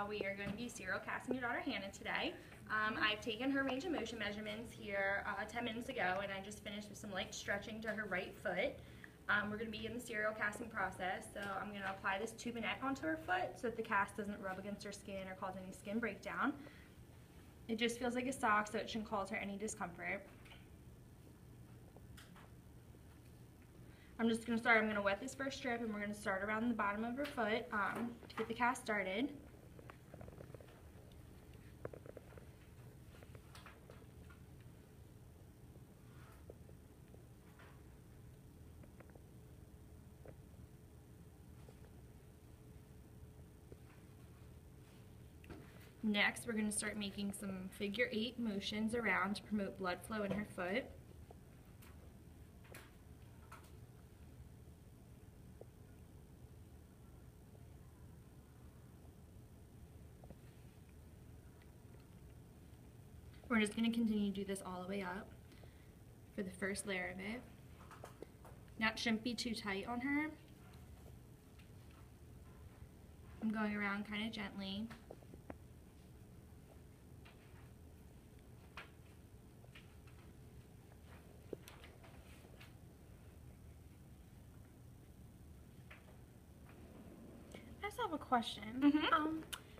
We are going to be serial casting your daughter Hannah today. I've taken her range of motion measurements here 10 minutes ago, and I just finished with some light stretching to her right foot. We're going to be in the serial casting process, so I'm going to apply this tubinette onto her foot so that the cast doesn't rub against her skin or cause any skin breakdown. It just feels like a sock, so it shouldn't cause her any discomfort. I'm just going to wet this first strip, and we're going to start around the bottom of her foot to get the cast started. Next, we're going to start making some figure 8 motions around to promote blood flow in her foot. We're just going to continue to do this all the way up for the first layer of it. Now it shouldn't be too tight on her. I'm going around kind of gently. I just have a question.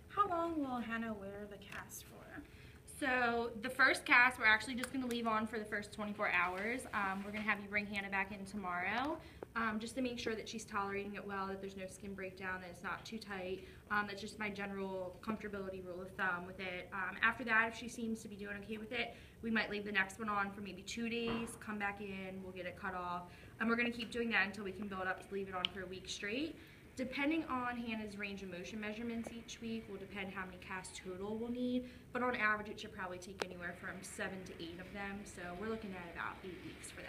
How long will Hannah wear the cast for? So the first cast we're actually just going to leave on for the first 24 hours. We're going to have you bring Hannah back in tomorrow just to make sure that she's tolerating it well, that there's no skin breakdown, that it's not too tight. That's just my general comfortability rule of thumb with it. After that, if she seems to be doing okay with it, we might leave the next one on for maybe 2 days, come back in, we'll get it cut off. And we're going to keep doing that until we can build up to leave it on for a week straight. Depending on Hannah's range of motion measurements each week will depend how many casts total we'll need, but on average it should probably take anywhere from 7 to 8 of them, so we're looking at about 8 weeks for this.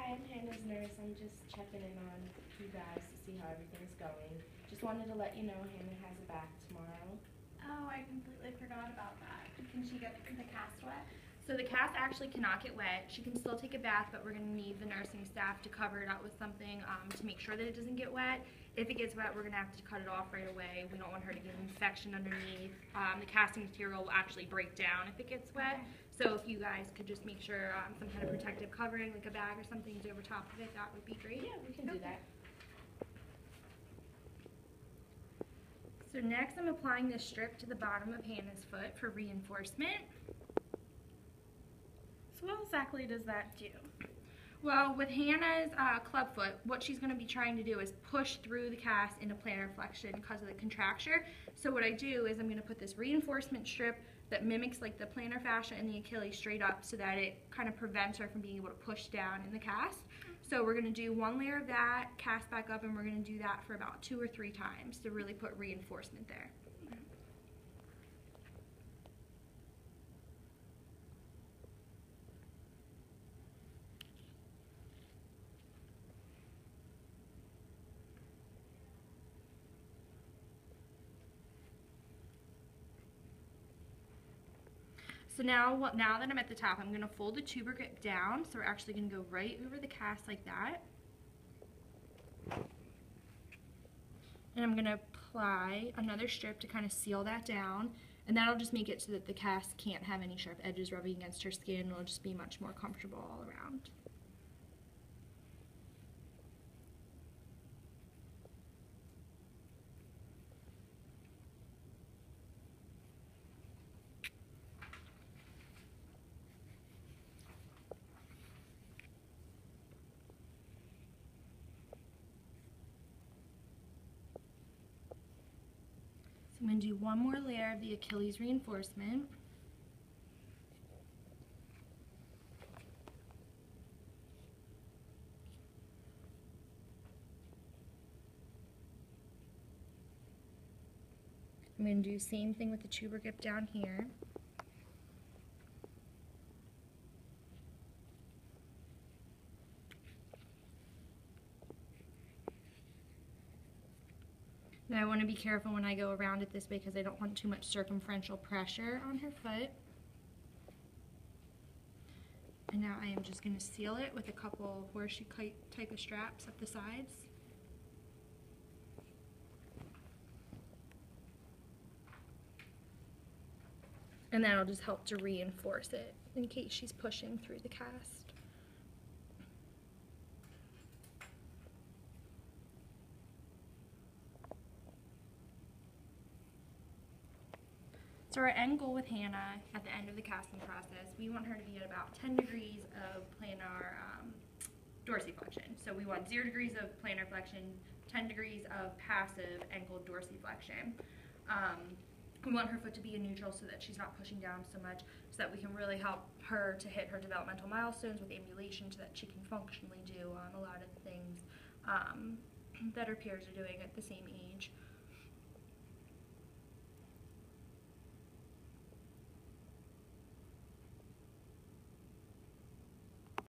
I'm Hannah's nurse. I'm just checking in on you guys to see how everything's going. Just wanted to let you know Hannah has a bath tomorrow. Oh, I completely forgot about that. Can she get the cast wet? So the cast actually cannot get wet. She can still take a bath, but we're going to need the nursing staff to cover it up with something to make sure that it doesn't get wet. If it gets wet, we're going to have to cut it off right away. We don't want her to get an infection underneath. The casting material will actually break down if it gets wet. Okay. So if you guys could just make sure some kind of protective covering, like a bag or something, is over top of it, that would be great. Yeah, we can do that. So next I'm applying this strip to the bottom of Hannah's foot for reinforcement. So what exactly does that do? Well, with Hannah's clubfoot, what she's going to be trying to do is push through the cast into plantar flexion because of the contracture. So what I do is I'm going to put this reinforcement strip that mimics like the plantar fascia and the Achilles straight up so that it kind of prevents her from being able to push down in the cast. So we're going to do 1 layer of that, cast back up, and we're going to do that for about 2 or 3 times to really put reinforcement there. So now that I'm at the top, I'm going to fold the tuber grip down. So we're actually going to go right over the cast like that. And I'm going to apply another strip to kind of seal that down. And that'll just make it so that the cast can't have any sharp edges rubbing against her skin. It'll just be much more comfortable all around. So I'm going to do 1 more layer of the Achilles reinforcement. I'm going to do the same thing with the tuber grip down here. Now I want to be careful when I go around it this way because I don't want too much circumferential pressure on her foot. And now I am just going to seal it with a couple horseshoe type of straps at the sides. And that'll just help to reinforce it in case she's pushing through the cast. So our end goal with Hannah at the end of the casting process, we want her to be at about 10 degrees of plantar dorsiflexion. So we want 0 degrees of plantar flexion, 10 degrees of passive ankle dorsiflexion. We want her foot to be in neutral so that she's not pushing down so much, so that we can really help her to hit her developmental milestones with ambulation so that she can functionally do a lot of the things that her peers are doing at the same age.